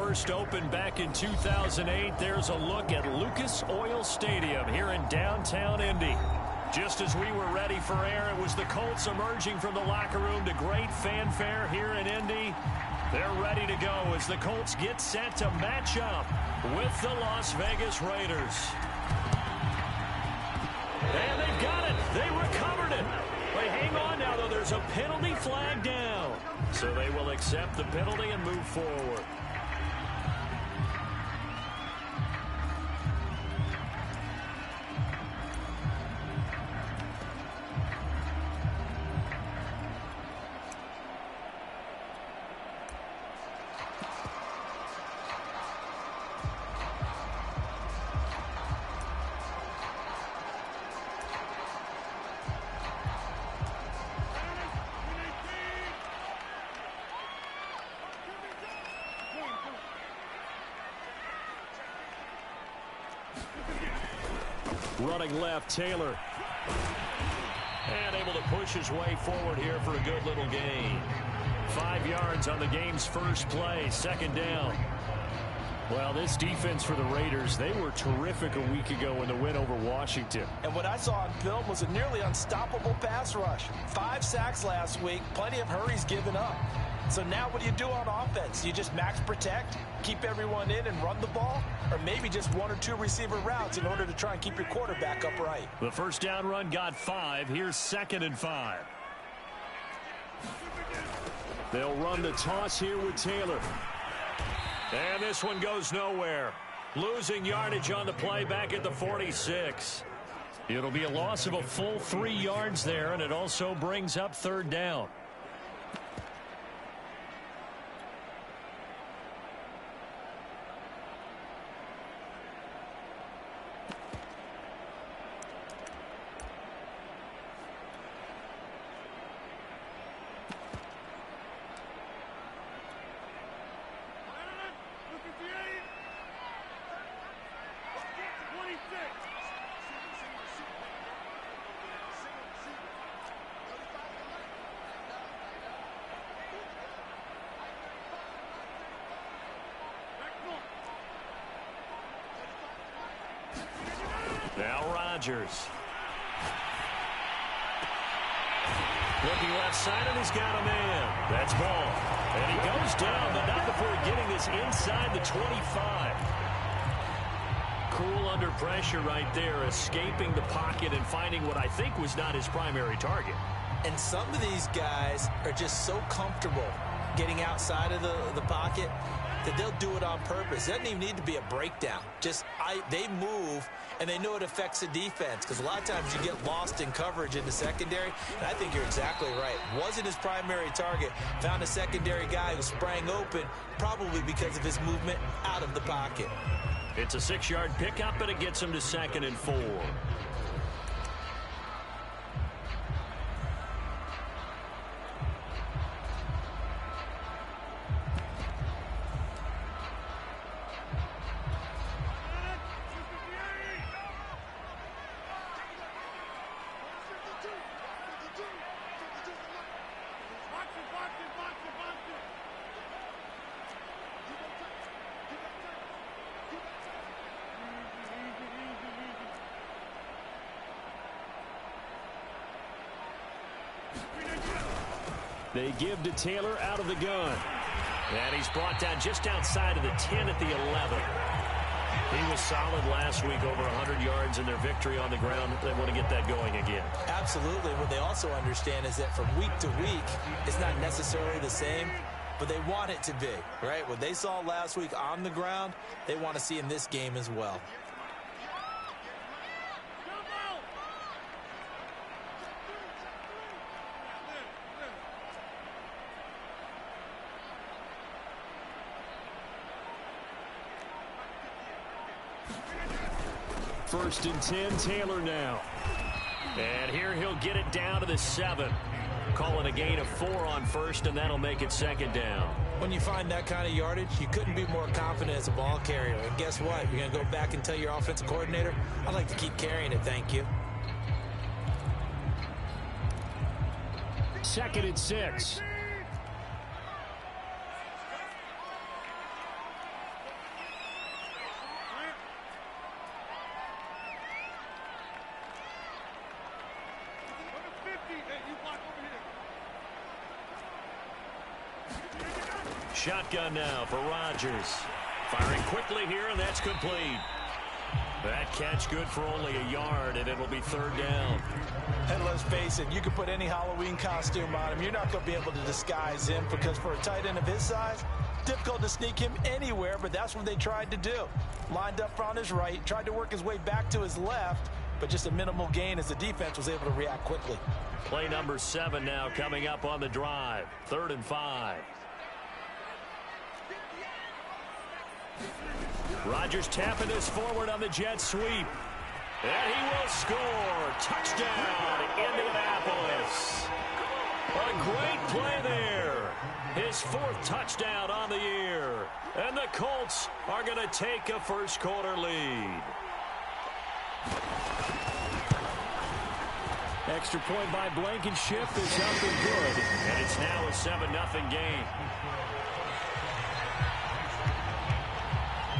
first opened back in 2008, there's a look at Lucas Oil Stadium here in downtown Indy. Just as we were ready for air, it was the Colts emerging from the locker room to great fanfare here in Indy. They're ready to go as the Colts get set to match up with the Las Vegas Raiders. And they've got it. They recovered it. They hang on now, though. There's a penalty flag down. So they will accept the penalty and move forward. Running left, Taylor. And able to push his way forward here for a good little gain. 5 yards on the game's first play, second down. Well, this defense for the Raiders, they were terrific a week ago in the win over Washington. And what I saw on film was a nearly unstoppable pass rush. 5 sacks last week, plenty of hurries given up. So now what do you do on offense? You just max protect, keep everyone in and run the ball? Or maybe just 1 or 2 receiver routes in order to try and keep your quarterback upright? The first down run got 5. Here's 2nd and 5. They'll run the toss here with Taylor. And this one goes nowhere. Losing yardage on the play back at the 46. It'll be a loss of a full 3 yards there, and it also brings up 3rd down. Now Rodgers. Looking left side, and he's got a man. That's ball. And he goes down, but not before getting this inside the 25. Cool under pressure right there, escaping the pocket and finding what I think was not his primary target. And some of these guys are just so comfortable getting outside of the pocket that they'll do it on purpose. It doesn't even need to be a breakdown. They move, and they know it affects the defense, because a lot of times you get lost in coverage in the secondary, and I think you're exactly right. Wasn't his primary target. Found a secondary guy who sprang open, probably because of his movement out of the pocket. It's a 6-yard pickup, and it gets him to 2nd and 4. They give to Taylor out of the gun. And he's brought down just outside of the 10 at the 11. He was solid last week, over 100 yards in their victory on the ground. They want to get that going again. Absolutely. What they also understand is that from week to week, it's not necessarily the same, but they want it to be, right? What they saw last week on the ground, they want to see in this game as well. First and 10, Taylor now. And here he'll get it down to the 7. Call it a gain of 4 on first, and that'll make it 2nd down. When you find that kind of yardage, you couldn't be more confident as a ball carrier. And guess what? You're going to go back and tell your offensive coordinator, I'd like to keep carrying it, thank you. 2nd and 6. Shotgun now for Rodgers. Firing quickly here, and that's complete. That catch good for only a yard, and it'll be third down. And let's face it, you can put any Halloween costume on him. You're not going to be able to disguise him because for a tight end of his size, difficult to sneak him anywhere, but that's what they tried to do. Lined up on his right, tried to work his way back to his left, but just a minimal gain as the defense was able to react quickly. Play number 7 now coming up on the drive. 3rd and 5. Rodgers tapping this forward on the jet sweep. And he will score. Touchdown, Indianapolis. A great play there. His 4th touchdown on the year. And the Colts are going to take a first-quarter lead. Extra point by Blankenship is up and good. And it's now a 7-0 game.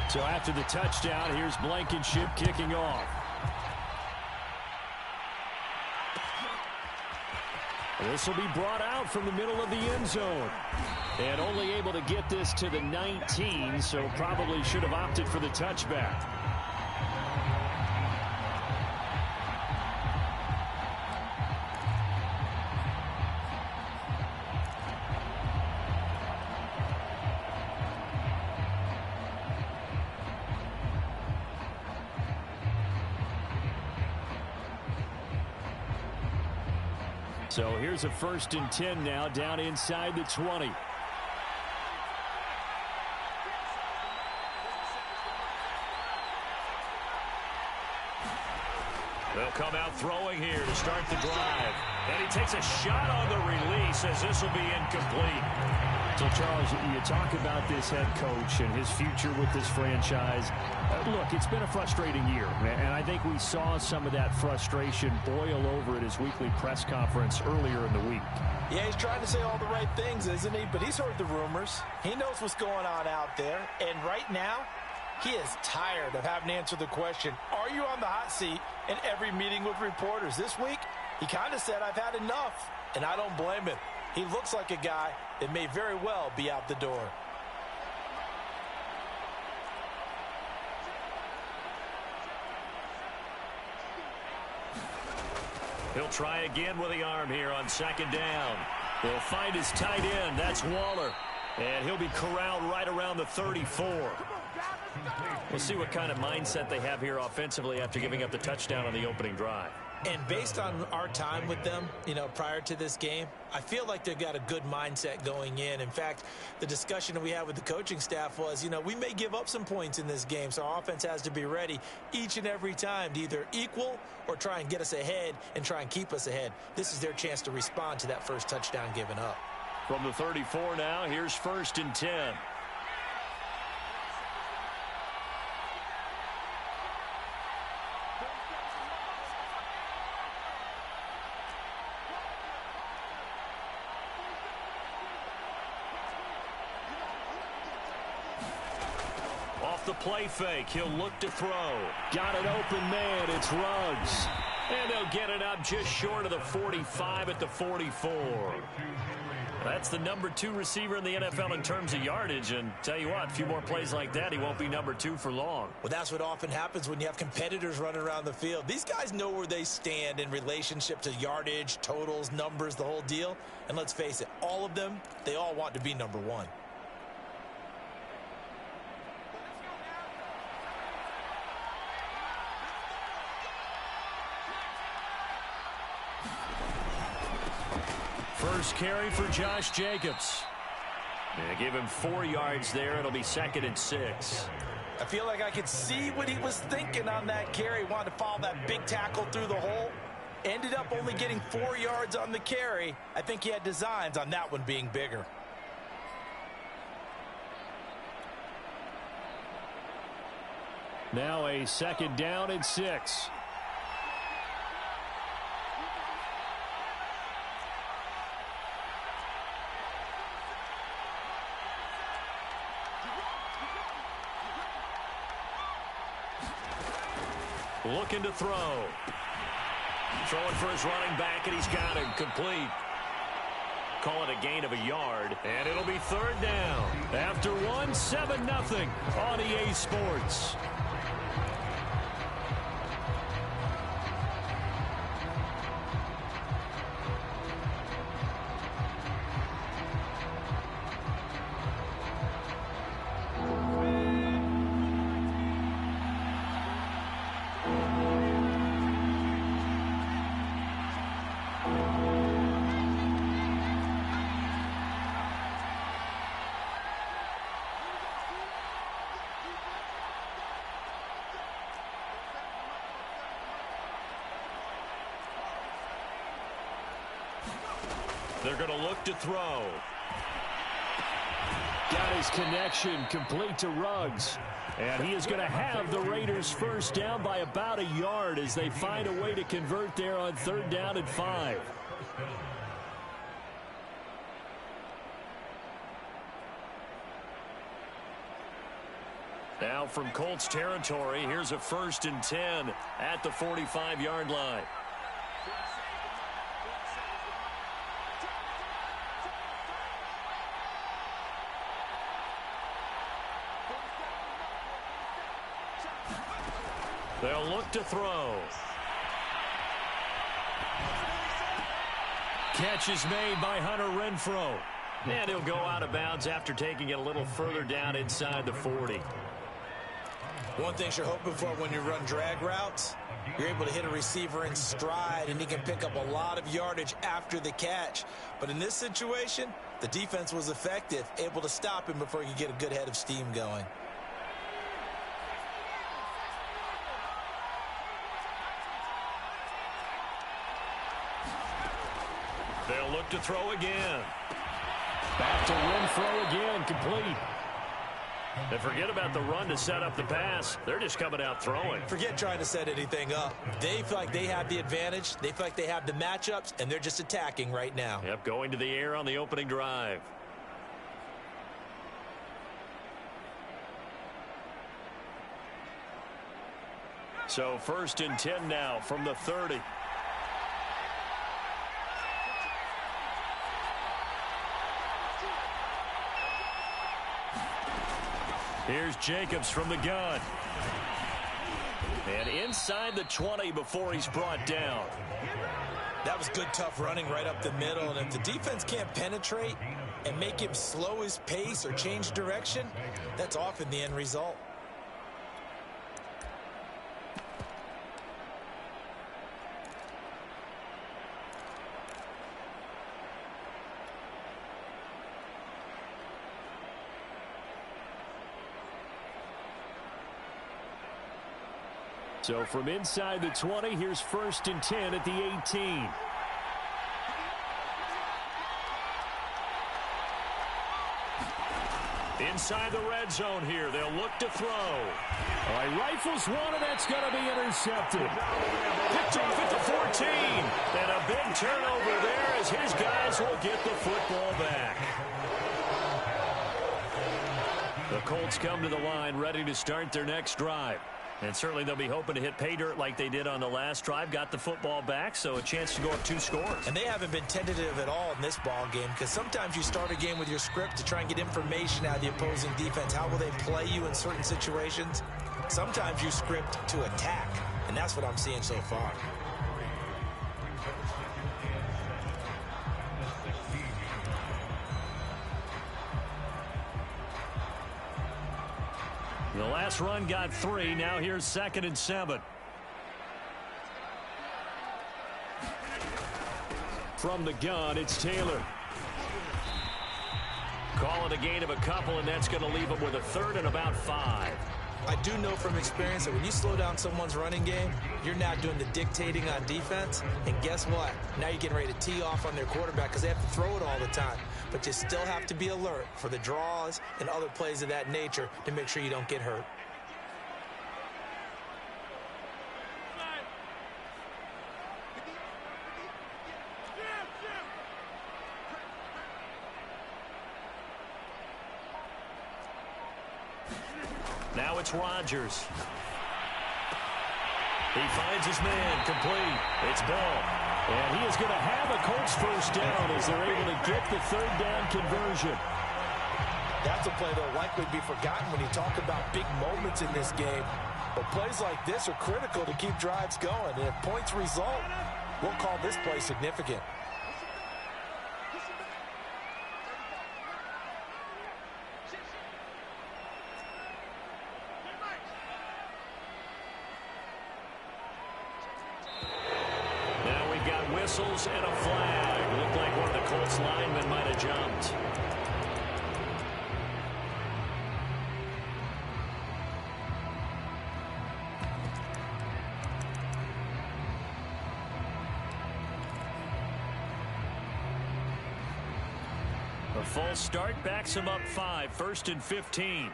So after the touchdown, here's Blankenship kicking off. This will be brought out from the middle of the end zone. And only able to get this to the 19, so probably should have opted for the touchback. So here's a 1st and 10 now down inside the 20. They'll come out throwing here to start the drive. And he takes a shot on the release as this will be incomplete. So, Charles, you talk about this head coach and his future with this franchise. Look, it's been a frustrating year, and I think we saw some of that frustration boil over at his weekly press conference earlier in the week. Yeah, he's trying to say all the right things, isn't he? But he's heard the rumors. He knows what's going on out there. And right now, he is tired of having to answer the question, are you on the hot seat in every meeting with reporters? This week, he kind of said, I've had enough. And I don't blame him. He looks like a guy that may very well be out the door. He'll try again with the arm here on 2nd down. He'll find his tight end. That's Waller. And he'll be corralled right around the 34. We'll see what kind of mindset they have here offensively after giving up the touchdown on the opening drive. And based on our time with them, prior to this game, I feel like they've got a good mindset going in. In fact, the discussion that we had with the coaching staff was, we may give up some points in this game, so our offense has to be ready each and every time to either equal or try and get us ahead and try and keep us ahead. This is their chance to respond to that first touchdown given up. From the 34 now, here's 1st and 10. The play fake. He'll look to throw. Got an open man. It's Ruggs. And they'll get it up just short of the 45 at the 44. That's the number 2 receiver in the NFL in terms of yardage. And tell you what, a few more plays like that, he won't be number 2 for long. Well, that's what often happens when you have competitors running around the field. These guys know where they stand in relationship to yardage, totals, numbers, the whole deal. And let's face it, all of them, they all want to be number 1. First carry for Josh Jacobs. They give him 4 yards there. It'll be 2nd and 6. I feel like I could see what he was thinking on that carry. Wanted to follow that big tackle through the hole. Ended up only getting 4 yards on the carry. I think he had designs on that one being bigger. Now a 2nd down and 6. Looking to throw. Throwing for his running back, and he's got him complete. Call it a gain of a yard, and it'll be third down. After one, 7-0 on EA Sports. They're going to look to throw. Got his connection complete to Ruggs. And he is going to have the Raiders first down by about a yard as they find a way to convert there on third down and 5. Now from Colts territory, here's a 1st and 10 at the 45-yard line. They'll look to throw. Catch is made by Hunter Renfrow. And he'll go out of bounds after taking it a little further down inside the 40. One thing you're hoping for when you run drag routes, you're able to hit a receiver in stride, and he can pick up a lot of yardage after the catch. But in this situation, the defense was effective, able to stop him before he could get a good head of steam going. They'll look to throw again. Back to Renfrow again, complete. And forget about the run to set up the pass. They're just coming out throwing. Forget trying to set anything up. They feel like they have the advantage. They feel like they have the matchups, and they're just attacking right now. Yep, going to the air on the opening drive. So 1st and 10 now from the 30. Here's Jacobs from the gun. And inside the 20 before he's brought down. That was good, tough running right up the middle. And if the defense can't penetrate and make him slow his pace or change direction, that's often the end result. So from inside the 20, here's 1st and 10 at the 18. Inside the red zone here. They'll look to throw. All right, rifles one, and that's going to be intercepted. Picked off at the 14. And a big turnover there as his guys will get the football back. The Colts come to the line ready to start their next drive. And certainly they'll be hoping to hit pay dirt like they did on the last drive. Got the football back, so a chance to go up 2 scores. And they haven't been tentative at all in this ball game, because sometimes you start a game with your script to try and get information out of the opposing defense. How will they play you in certain situations? Sometimes you script to attack, and that's what I'm seeing so far. The last run got 3. Now here's 2nd and 7. From the gun, it's Taylor. Call it a gain of a couple, and that's going to leave him with a 3rd and about 5. I do know from experience that when you slow down someone's running game, you're not doing the dictating on defense. And guess what? Now you're getting ready to tee off on their quarterback because they have to throw it all the time. But you still have to be alert for the draws and other plays of that nature to make sure you don't get hurt. Now it's Rodgers. He finds his man complete. It's Ball. And he is going to have a Colts first down as they're able to get the third down conversion. That's a play that will likely be forgotten when you talk about big moments in this game. But plays like this are critical to keep drives going. And if points result, we'll call this play significant. Now we've got whistles and a flag. Looked like one of the Colts linemen might have jumped. A false start backs him up 5, 1st and 15.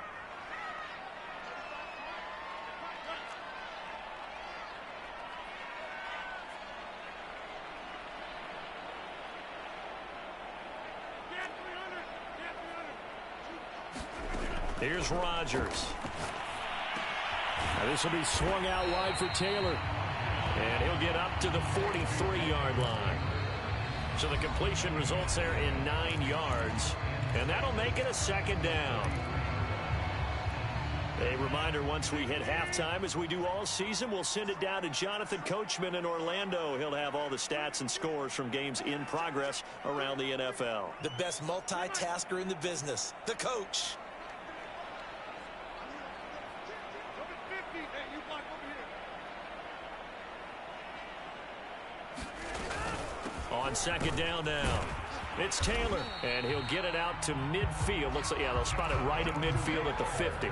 Here's Rodgers. Now this will be swung out wide for Taylor. And he'll get up to the 43-yard line. So the completion results there in 9 yards. And that'll make it a second down. A reminder, once we hit halftime, as we do all season, we'll send it down to Jonathan Coachman in Orlando. He'll have all the stats and scores from games in progress around the NFL. The best multitasker in the business, the coach. On second down now, it's Taylor, and he'll get it out to midfield. Looks like, yeah, they'll spot it right at midfield at the 50.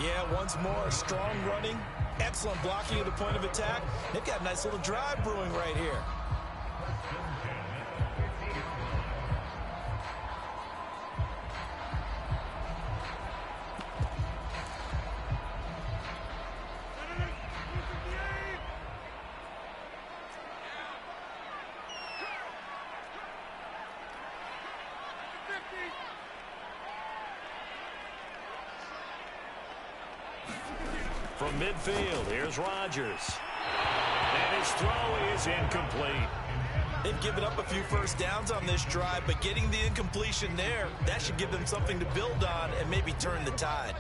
Yeah, once more, strong running, excellent blocking at the point of attack. They've got a nice little drive brewing right here. From midfield, here's Rodgers. And his throw is incomplete. They've given up a few first downs on this drive, but getting the incompletion there, that should give them something to build on and maybe turn the tide.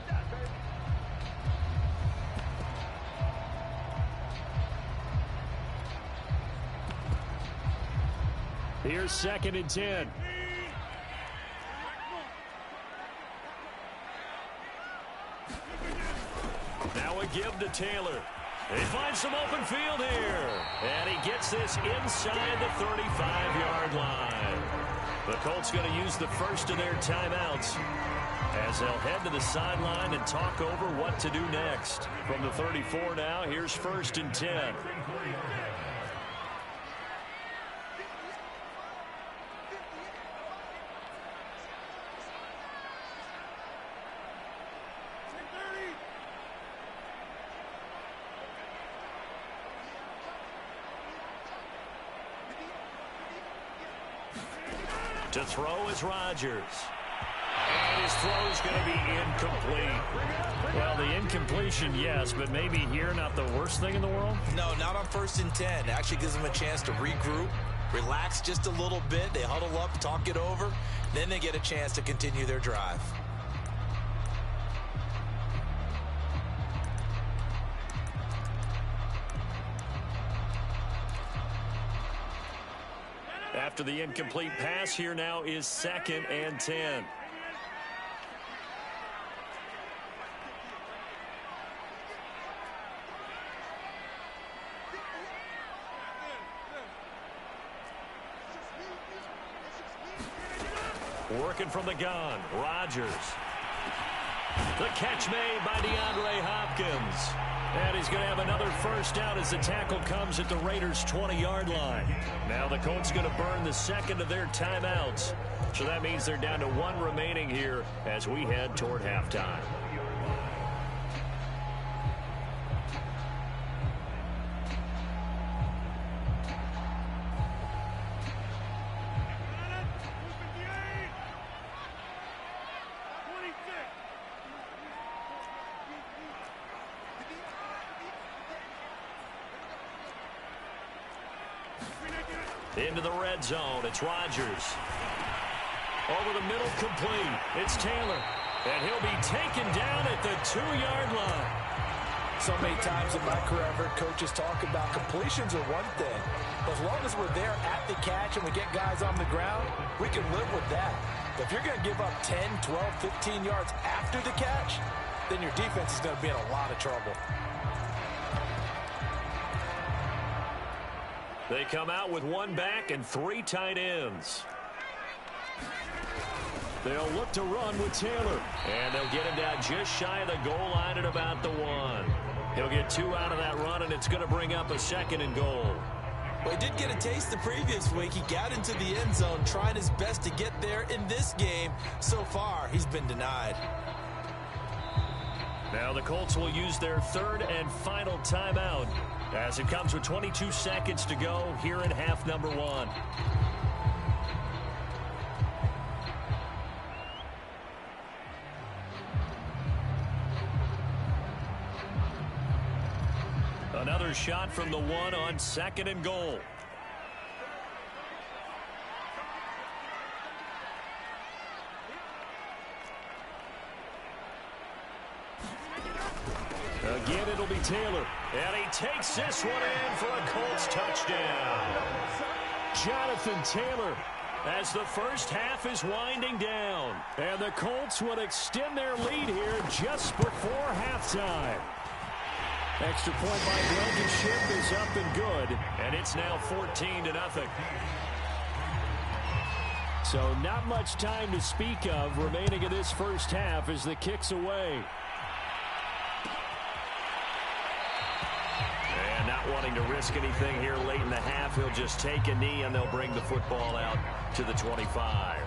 Here's 2nd and 10. Now a give to Taylor. He finds some open field here. And he gets this inside the 35-yard line. The Colts going to use the first of their timeouts as they'll head to the sideline and talk over what to do next. From the 34 now, here's 1st and 10. To throw is Rodgers. And his throw is going to be incomplete. Well, the incompletion, yes, but maybe here not the worst thing in the world? No, not on 1st and 10. Actually gives them a chance to regroup, relax just a little bit. They huddle up, talk it over. Then they get a chance to continue their drive. After the incomplete pass, here now is 2nd and 10. Working from the gun, Rodgers. The catch made by DeAndre Hopkins. And he's going to have another first down as the tackle comes at the Raiders' 20-yard line. Now the Colts going to burn the second of their timeouts. So that means they're down to 1 remaining here as we head toward halftime. Into the red zone, it's Rodgers. Over the middle, complete. It's Taylor. And he'll be taken down at the 2-yard line. So many times in my career, I've heard coaches talk about completions are one thing. But as long as we're there at the catch and we get guys on the ground, we can live with that. But if you're going to give up 10, 12, 15 yards after the catch, then your defense is going to be in a lot of trouble. They come out with one back and 3 tight ends. They'll look to run with Taylor. And they'll get him down just shy of the goal line at about the 1. He'll get 2 out of that run, and it's going to bring up a 2nd and goal. Well, he did get a taste the previous week. He got into the end zone, trying his best to get there in this game. So far, he's been denied. Now the Colts will use their 3rd and final timeout as it comes with 22 seconds to go here in half number 1. Another shot from the 1 on 2nd and goal. Again, it'll be Taylor. And he takes this one in for a Colts touchdown. Jonathan Taylor, as the first half is winding down. And the Colts would extend their lead here just before halftime. Extra point by Blankenship is up and good. And it's now 14-0. So not much time to speak of remaining in this first half as the kick's away. And not wanting to risk anything here late in the half, he'll just take a knee and they'll bring the football out to the 25.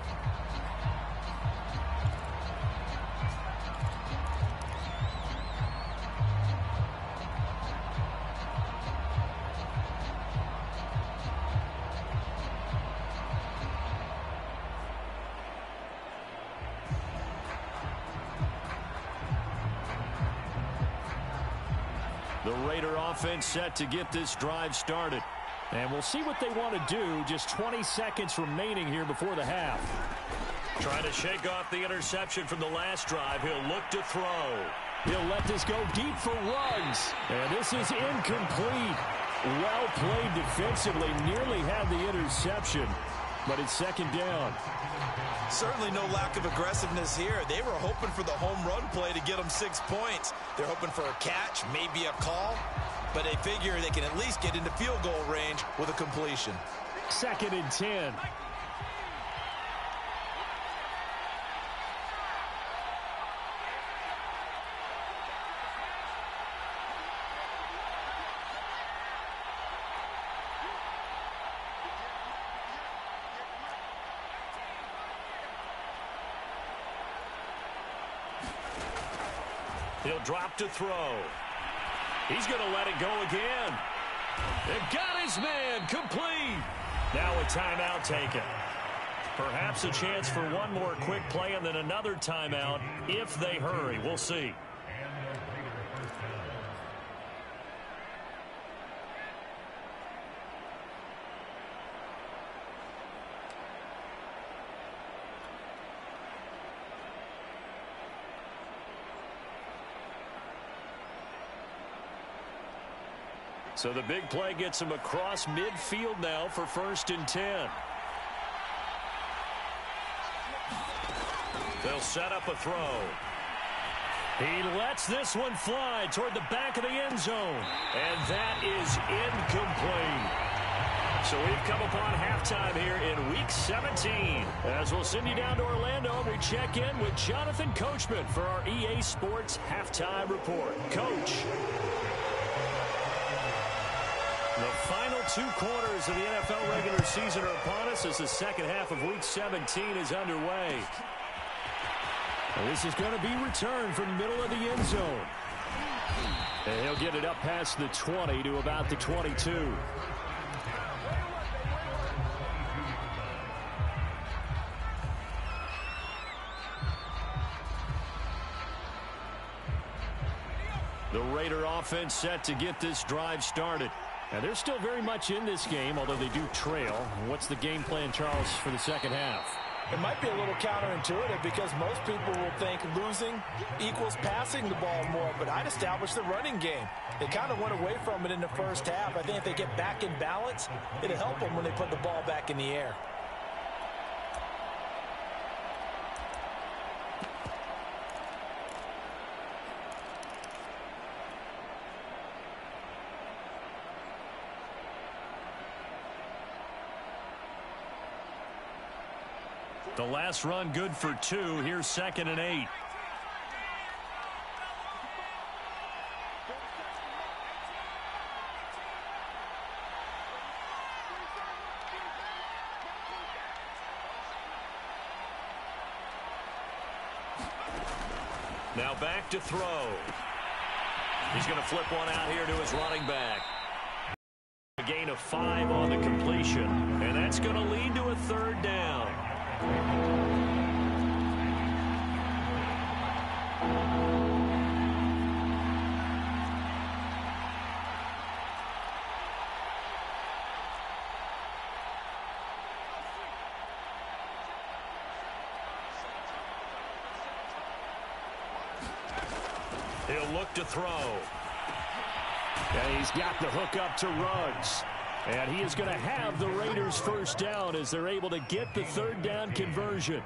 The Raider offense set to get this drive started. And we'll see what they want to do. Just 20 seconds remaining here before the half. Trying to shake off the interception from the last drive. He'll look to throw. He'll let this go deep for Ruggs. And this is incomplete. Well played defensively. Nearly had the interception. But it's 2nd down. Certainly no lack of aggressiveness here. They were hoping for the home run play to get them 6 points. They're hoping for a catch, maybe a call, but they figure they can at least get into field goal range with a completion. 2nd and 10. He'll drop to throw. He's going to let it go again. And got his man complete. Now a timeout taken. Perhaps a chance for one more quick play and then another timeout if they hurry. We'll see. So the big play gets him across midfield now for 1st and 10. They'll set up a throw. He lets this one fly toward the back of the end zone. And that is incomplete. So we've come upon halftime here in Week 17. As we'll send you down to Orlando, we check in with Jonathan Coachman for our EA Sports Halftime Report. Coach. The final 2 quarters of the NFL regular season are upon us as the second half of Week 17 is underway. And this is going to be returned from the middle of the end zone. And he'll get it up past the 20 to about the 22. The Raider offense set to get this drive started. Now, they're still very much in this game, although they do trail. What's the game plan, Charles, for the second half? It might be a little counterintuitive because most people will think losing equals passing the ball more, but I'd establish the running game. They kind of went away from it in the first half. I think if they get back in balance, it'll help them when they put the ball back in the air. The last run good for 2. Here's 2nd and 8. Now back to throw. He's going to flip one out here to his running back. A gain of 5 on the completion, and that's going to lead to a 3rd down. He'll look to throw. And he's got the hook up to Ruggs. And he is going to have the Raiders first down as they're able to get the 3rd down conversion.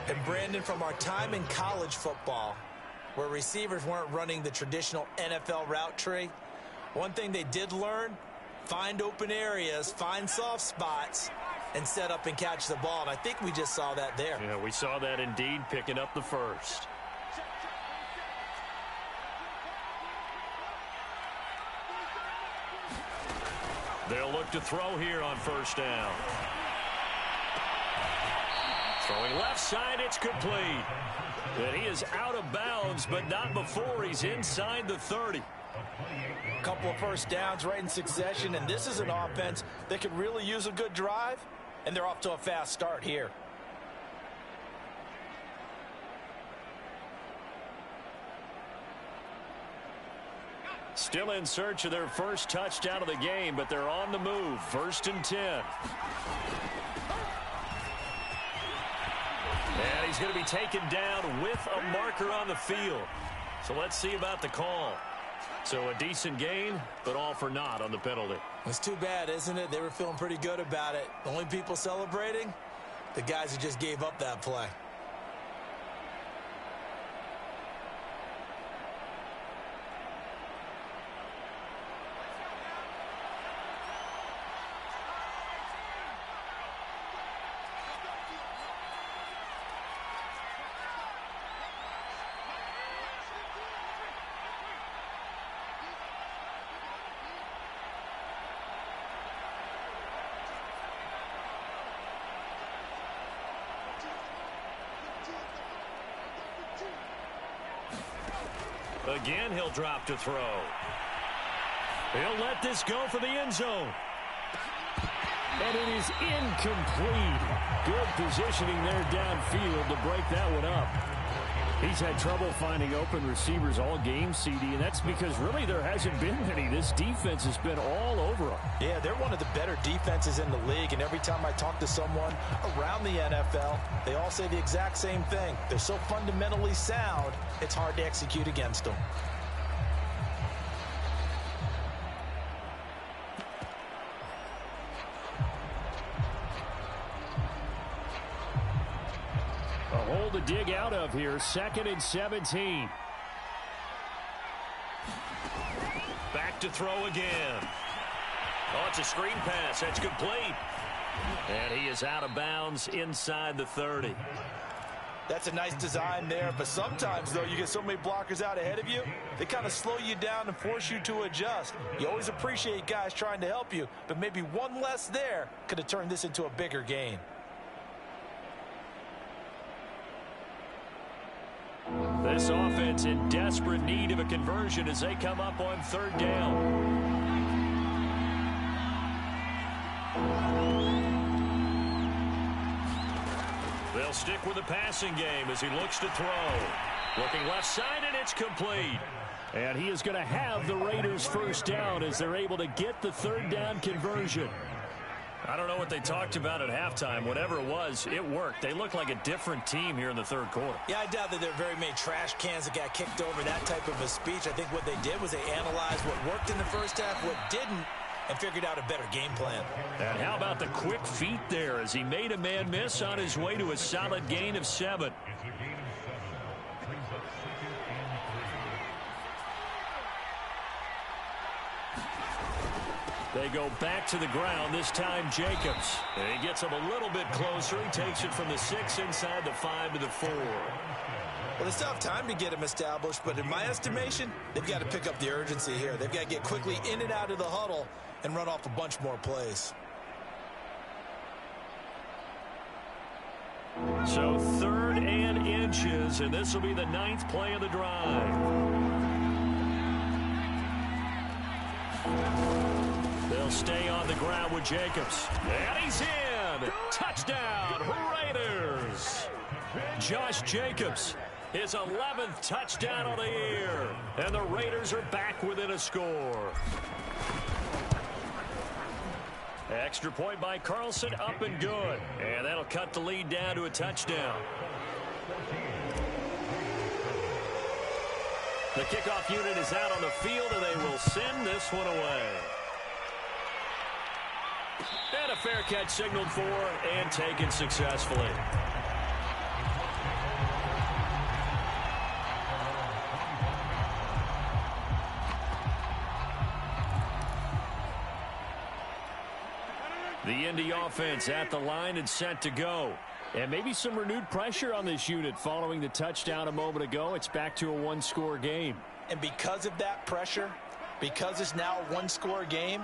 And Brandon, from our time in college football, where receivers weren't running the traditional NFL route tree, one thing they did learn, find open areas, find soft spots, and set up and catch the ball. And I think we just saw that there. Yeah, we saw that indeed, picking up the first. They'll look to throw here on 1st down. Throwing left side, it's complete. And he is out of bounds, but not before he's inside the 30. A couple of first downs right in succession, and this is an offense that could really use a good drive, and they're off to a fast start here. Still in search of their first touchdown of the game, but they're on the move. 1st and 10. And he's going to be taken down with a marker on the field. So let's see about the call. So a decent gain, but all for naught on the penalty. It's too bad, isn't it? They were feeling pretty good about it. The only people celebrating, the guys who just gave up that play. Again, he'll drop to throw. He'll let this go for the end zone. And it is incomplete. Good positioning there downfield to break that one up. He's had trouble finding open receivers all game, CD, and that's because really there hasn't been many. This defense has been all over them. Yeah, they're one of the better defenses in the league, and every time I talk to someone around the NFL, they all say the exact same thing. They're so fundamentally sound, it's hard to execute against them. A hole to dig out of here. 2nd and 17. Back to throw again. Oh, it's a screen pass. That's complete. And he is out of bounds inside the 30. That's a nice design there, but sometimes, though, you get so many blockers out ahead of you, they kind of slow you down and force you to adjust. You always appreciate guys trying to help you, but maybe one less there could have turned this into a bigger gain. This offense in desperate need of a conversion as they come up on 3rd down. They'll stick with the passing game as he looks to throw. Looking left side, and it's complete. And he is going to have the Raiders first down as they're able to get the third down conversion. I don't know what they talked about at halftime. Whatever it was, it worked. They look like a different team here in the third quarter. Yeah, I doubt that there are very many trash cans that got kicked over, that type of a speech. I think what they did was they analyzed what worked in the first half, what didn't, and figured out a better game plan. And how about the quick feet there as he made a man miss on his way to a solid gain of 7. They go back to the ground, this time Jacobs. And he gets him a little bit closer. He takes it from the 6 inside the 5 to the 4. Well, they still have time to get him established, but in my estimation, they've got to pick up the urgency here. They've got to get quickly in and out of the huddle and run off a bunch more plays. So 3rd and inches, and this will be the 9th play of the drive. They'll stay on the ground with Jacobs. And he's in. Touchdown, Raiders. Josh Jacobs, his 11th touchdown of the year. And the Raiders are back within a score. Extra point by Carlson, up and good. And that'll cut the lead down to a touchdown. The kickoff unit is out on the field, and they will send this one away. And a fair catch signaled for and taken successfully. The Indy offense at the line and set to go. And maybe some renewed pressure on this unit following the touchdown a moment ago. It's back to a one-score game. And because of that pressure, because it's now a one-score game,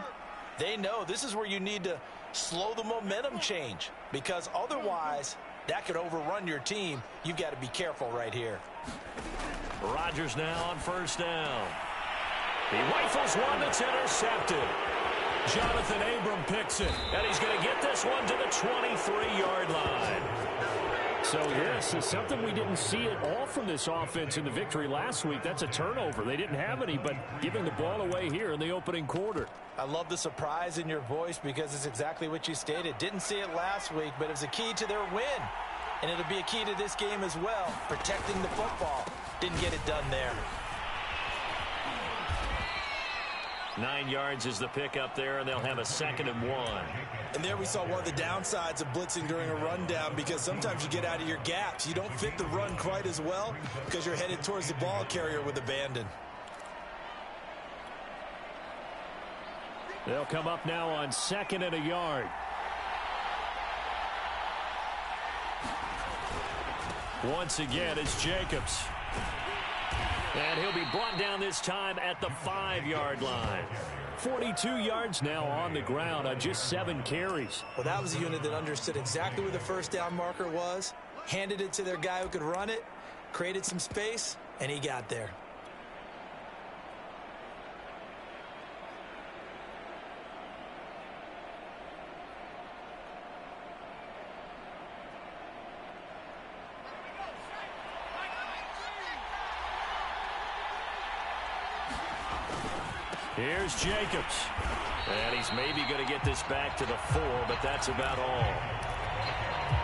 they know this is where you need to slow the momentum change, because otherwise that could overrun your team. You've got to be careful right here. Rodgers now on first down. He rifles one that's intercepted. Jonathan Abram picks it, and he's going to get this one to the 23-yard line. So this is something we didn't see at all from this offense in the victory last week. That's a turnover. They didn't have any, but giving the ball away here in the opening quarter. I love the surprise in your voice because it's exactly what you stated. Didn't see it last week, but it was a key to their win. And it'll be a key to this game as well, protecting the football. Didn't get it done there. 9 yards is the pickup there, and they'll have a 2nd and 1. And there we saw one of the downsides of blitzing during a rundown, because sometimes you get out of your gaps. You don't fit the run quite as well because you're headed towards the ball carrier with abandon. They'll come up now on 2nd and a yard. Once again, it's Jacobs. And he'll be brought down this time at the 5-yard line. 42 yards now on the ground on just 7 carries. Well, that was a unit that understood exactly where the first down marker was, handed it to their guy who could run it, created some space, and he got there. Here's Jacobs. And he's maybe going to get this back to the 4, but that's about all.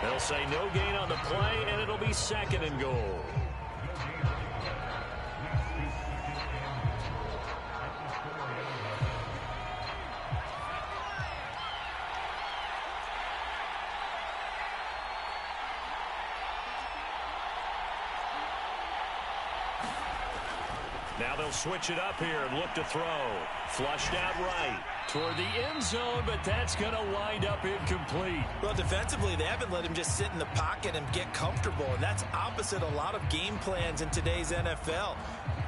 They'll say no gain on the play, and it'll be 2nd and goal. Now they'll switch it up here and look to throw. Flushed out right toward the end zone, but that's going to wind up incomplete. Well, defensively, they haven't let him just sit in the pocket and get comfortable, and that's opposite a lot of game plans in today's NFL.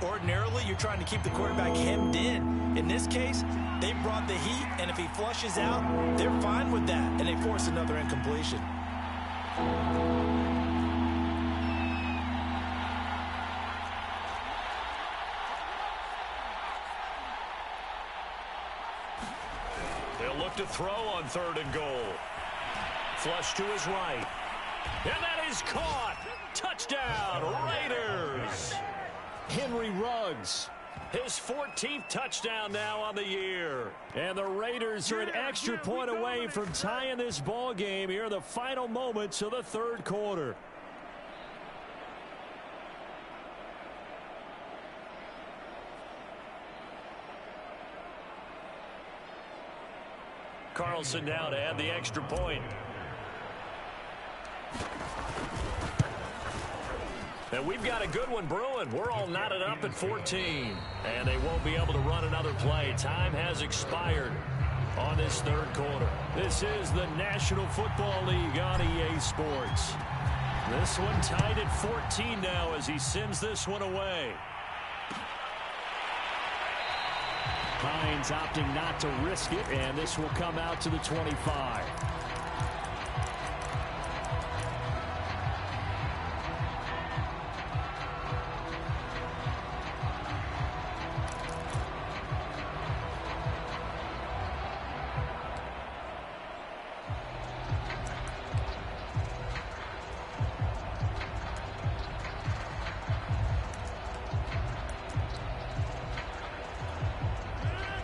Ordinarily, you're trying to keep the quarterback hemmed in. In this case, they brought the heat, and if he flushes out, they're fine with that, and they force another incompletion. To throw on 3rd and goal. Flush to his right. And that is caught. Touchdown, Raiders. Henry Ruggs His 14th touchdown now on the year. And the Raiders are an extra point away from tying this ball game here in the final moments of the third quarter. Carlson now to add the extra point. And we've got a good one brewing. We're all knotted up at 14. And they won't be able to run another play. Time has expired on this third quarter. This is the National Football League on EA Sports. This one tied at 14 now as he sends this one away. Hines opting not to risk it, and this will come out to the 25.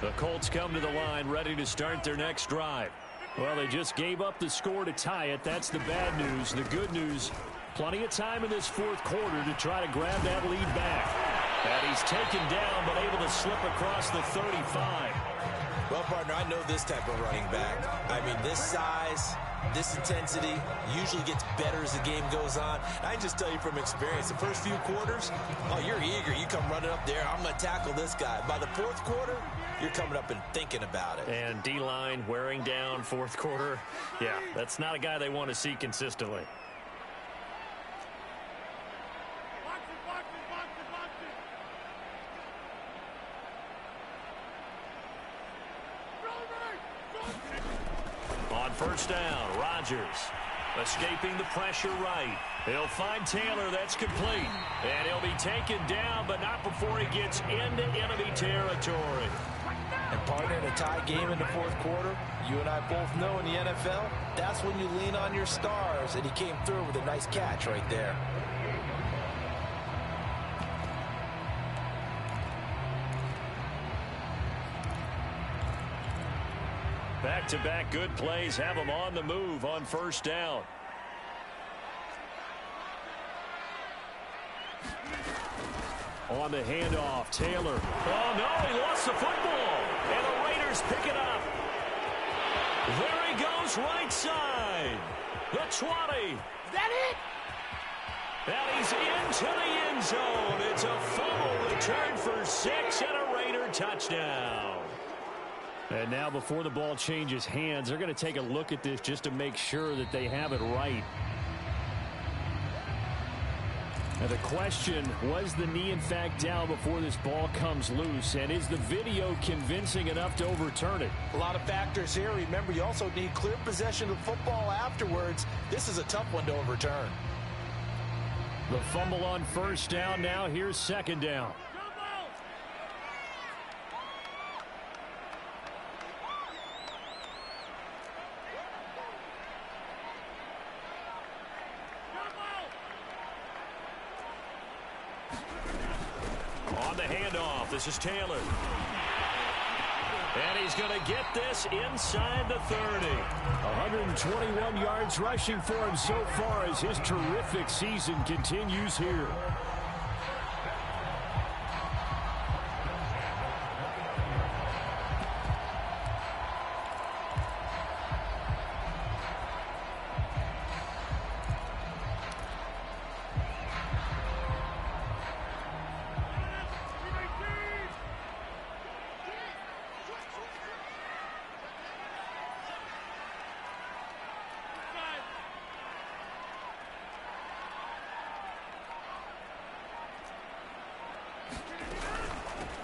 The Colts come to the line ready to start their next drive. Well, they just gave up the score to tie it. That's the bad news. The good news, plenty of time in this fourth quarter to try to grab that lead back. And he's taken down but able to slip across the 35. Well, partner, I know this type of running back. I mean, this size, this intensity usually gets better as the game goes on. I can just tell you from experience, the first few quarters, oh, you're eager. You come running up there, I'm going to tackle this guy. By the fourth quarter, you're coming up and thinking about it. And D-line wearing down fourth quarter. Yeah, that's not a guy they want to see consistently. On first down, Rodgers escaping the pressure right. He'll find Taylor. That's complete. And he'll be taken down, but not before he gets into enemy territory. And partner, in a tie game in the fourth quarter, you and I both know in the NFL, that's when you lean on your stars, and he came through with a nice catch right there. Back-to-back good plays have him on the move on first down. On the handoff, Taylor. Oh, no, he lost the football. And the Raiders pick it up. There he goes right side. The 20. Is that it? And he's into the end zone. It's a fumble return for 6 and a Raider touchdown. And now before the ball changes hands, they're going to take a look at this just to make sure that they have it right. Now the question, was the knee in fact down before this ball comes loose? And is the video convincing enough to overturn it? A lot of factors here. Remember, you also need clear possession of the football afterwards. This is a tough one to overturn. The fumble on first down. Now here's second down. On the handoff, this is Taylor. And he's going to get this inside the 30. 121 yards rushing for him so far as his terrific season continues here.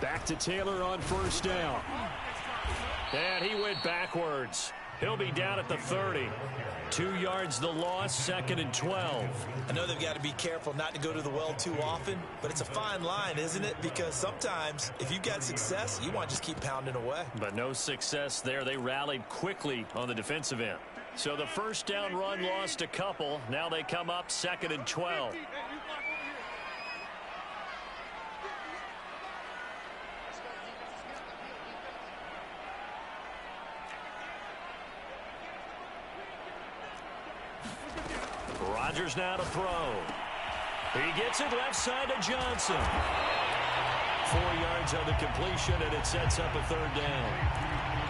Back to Taylor on first down. And he went backwards. He'll be down at the 30. 2 yards the loss, 2nd and 12. I know they've got to be careful not to go to the well too often, but it's a fine line, isn't it? Because sometimes if you've got success, you want to just keep pounding away. But no success there. They rallied quickly on the defensive end. So the first down run lost a couple. Now they come up 2nd and 12. Rodgers now to throw. He gets it left side to Johnson. 4 yards on the completion, and it sets up a third down.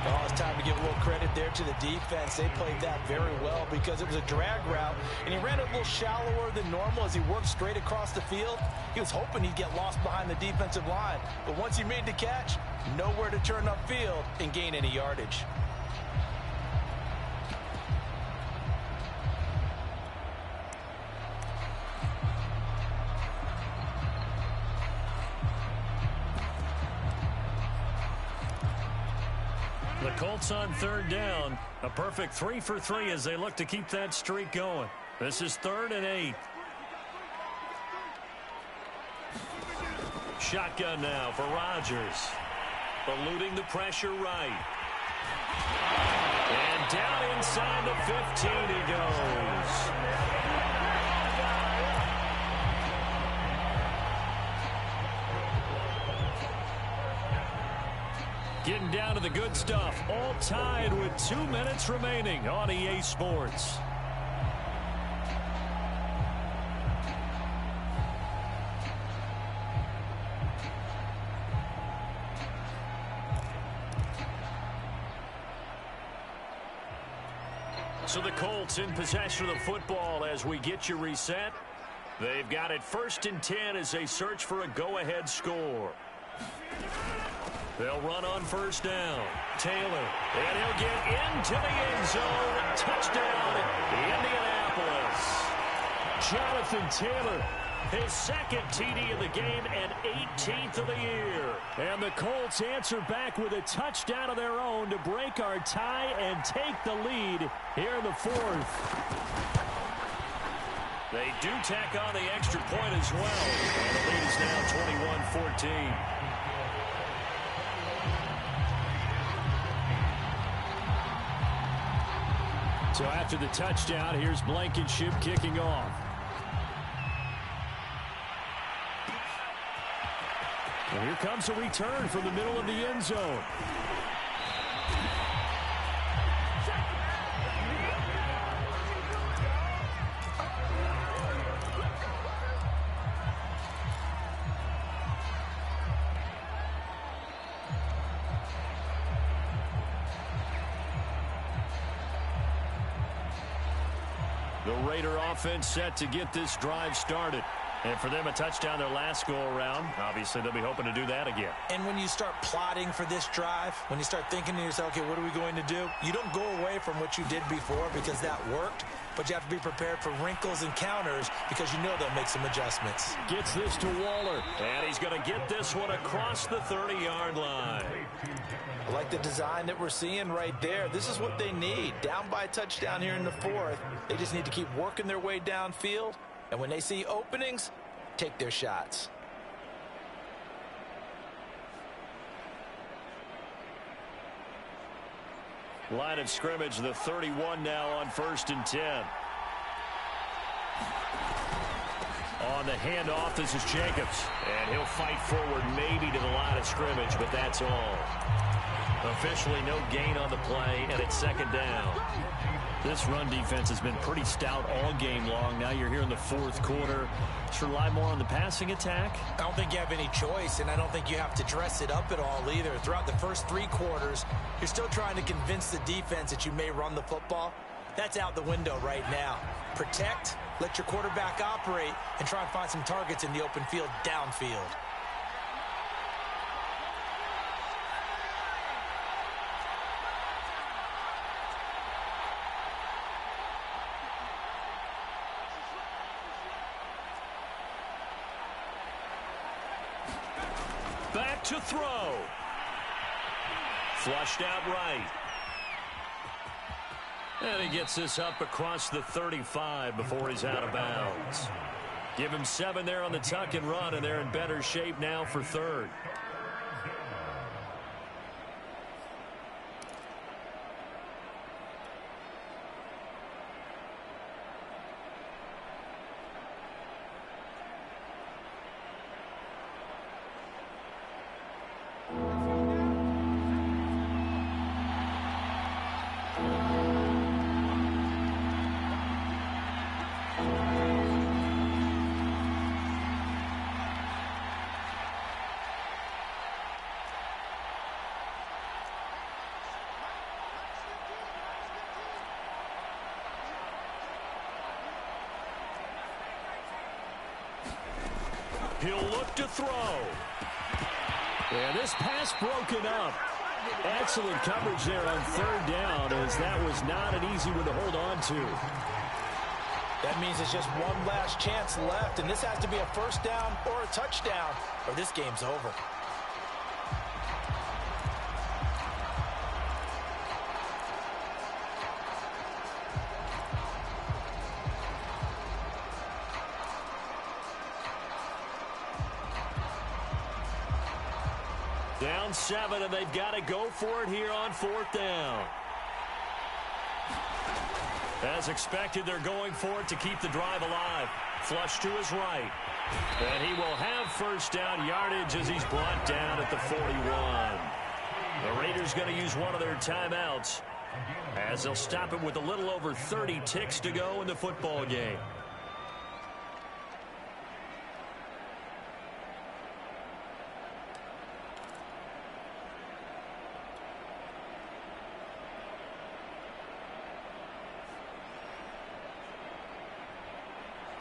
Oh, it's time to give a little credit there to the defense. They played that very well because it was a drag route, and he ran a little shallower than normal as he worked straight across the field. He was hoping he'd get lost behind the defensive line, but once he made the catch, nowhere to turn upfield and gain any yardage. The Colts on third down. A perfect 3 for 3 as they look to keep that streak going. This is 3rd and 8. Shotgun now for Rodgers. Eluding the pressure right. And down inside the 15 he goes. Getting down to the good stuff. All tied with 2 minutes remaining on EA Sports. So the Colts in possession of the football as we get you reset. They've got it 1st and 10 as they search for a go-ahead score. They'll run on 1st down. Taylor, and he'll get into the end zone. Touchdown, Indianapolis. Jonathan Taylor, his 2nd TD of the game and 18th of the year. And the Colts answer back with a touchdown of their own to break our tie and take the lead here in the 4th. They do tack on the extra point as well. And the lead is now 21-14. So after the touchdown, here's Blankenship kicking off. And here comes a return from the middle of the end zone. The Raider offense set to get this drive started. And for them, a touchdown their last go-around. Obviously, they'll be hoping to do that again. And when you start plotting for this drive, when you start thinking to yourself, okay, what are we going to do? You don't go away from what you did before because that worked, but you have to be prepared for wrinkles and counters because you know they'll make some adjustments. Gets this to Waller, and he's going to get this one across the 30-yard line. I like the design that we're seeing right there. This is what they need. Down by a touchdown here in the 4th. They just need to keep working their way downfield. And when they see openings, take their shots. Line of scrimmage, the 31 now on 1st and 10. On the handoff, this is Jacobs. And he'll fight forward maybe to the line of scrimmage, but that's all. Officially no gain on the play, and it's 2nd down. This run defense has been pretty stout all game long. Now you're here in the 4th quarter. Should rely more on the passing attack. I don't think you have any choice, and I don't think you have to dress it up at all either. Throughout the first 3 quarters, you're still trying to convince the defense that you may run the football. That's out the window right now. Protect, let your quarterback operate, and try and find some targets in the open field downfield. Back to throw. Flushed out right. And he gets this up across the 35 before he's out of bounds. Give him 7 there on the tuck and run, and they're in better shape now for 3rd. He'll look to throw. And this pass broken up. Excellent coverage there on third down, as that was not an easy one to hold on to. That means it's just one last chance left, and this has to be a first down or a touchdown, or this game's over. Down 7, and they've got to go for it here on fourth down. As expected, they're going for it to keep the drive alive. Flush to his right. And he will have first down yardage as he's brought down at the 41. The Raiders going to use one of their timeouts, as they'll stop it with a little over 30 ticks to go in the football game.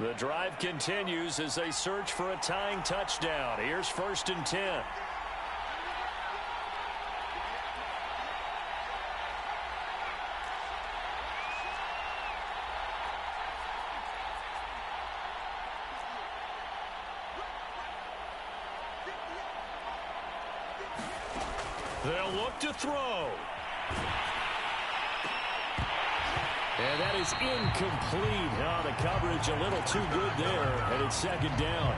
The drive continues as they search for a tying touchdown. Here's 1st and 10. They'll look to throw. And that is incomplete. Oh, the coverage a little too good there, and it's second down.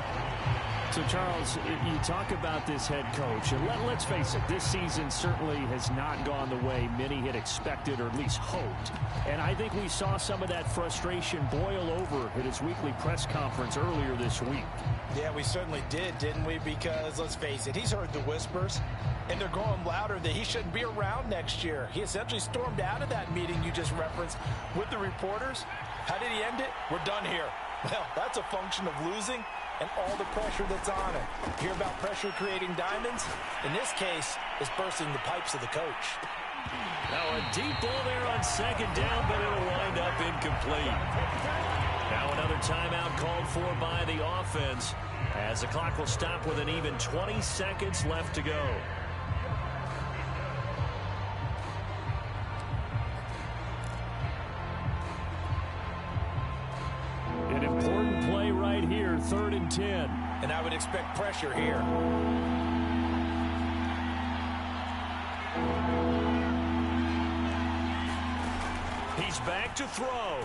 So, Charles, you talk about this head coach, and let's face it, this season certainly has not gone the way many had expected or at least hoped. And I think we saw some of that frustration boil over at his weekly press conference earlier this week. Yeah, we certainly did, didn't we? Because, let's face it, he's heard the whispers, and they're growing louder that he shouldn't be around next year. He essentially stormed out of that meeting you just referenced with the reporters. How did he end it? We're done here. Well, that's a function of losing and all the pressure that's on it. Hear about pressure creating diamonds? In this case, it's bursting the pipes of the coach. Now a deep ball there on second down, but it'll wind up incomplete. Now another timeout called for by the offense, as the clock will stop with an even 20 seconds left to go. An important play right here, 3rd and 10. And I would expect pressure here. He's back to throw.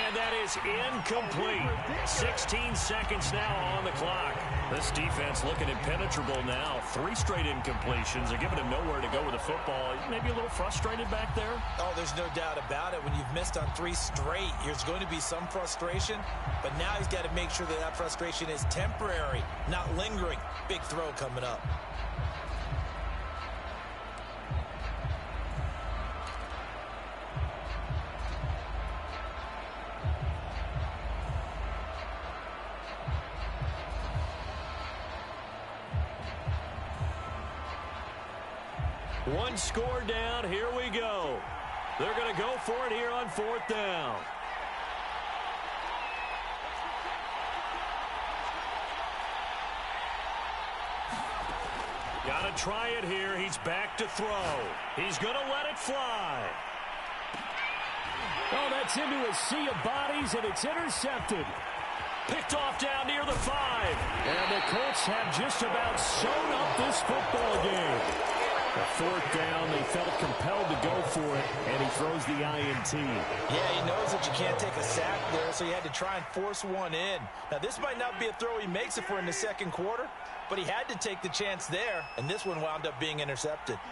And that is incomplete. 16 seconds now on the clock. This defense looking impenetrable now. 3 straight incompletions. They're giving him nowhere to go with the football. Maybe a little frustrated back there. Oh, there's no doubt about it. When you've missed on 3 straight, there's going to be some frustration. But now he's got to make sure that that frustration is temporary, not lingering. Big throw coming up. One score down. Here we go. They're going to go for it here on 4th down. Got to try it here. He's back to throw. He's going to let it fly. Oh, that's into a sea of bodies, and it's intercepted. Picked off down near the 5. And the Colts have just about sewn up this football game. The 4th down, they felt compelled to go for it, and he throws the INT. Yeah, he knows that you can't take a sack there, so he had to try and force one in. Now, this might not be a throw he makes it for in the second quarter, but he had to take the chance there, and this one wound up being intercepted.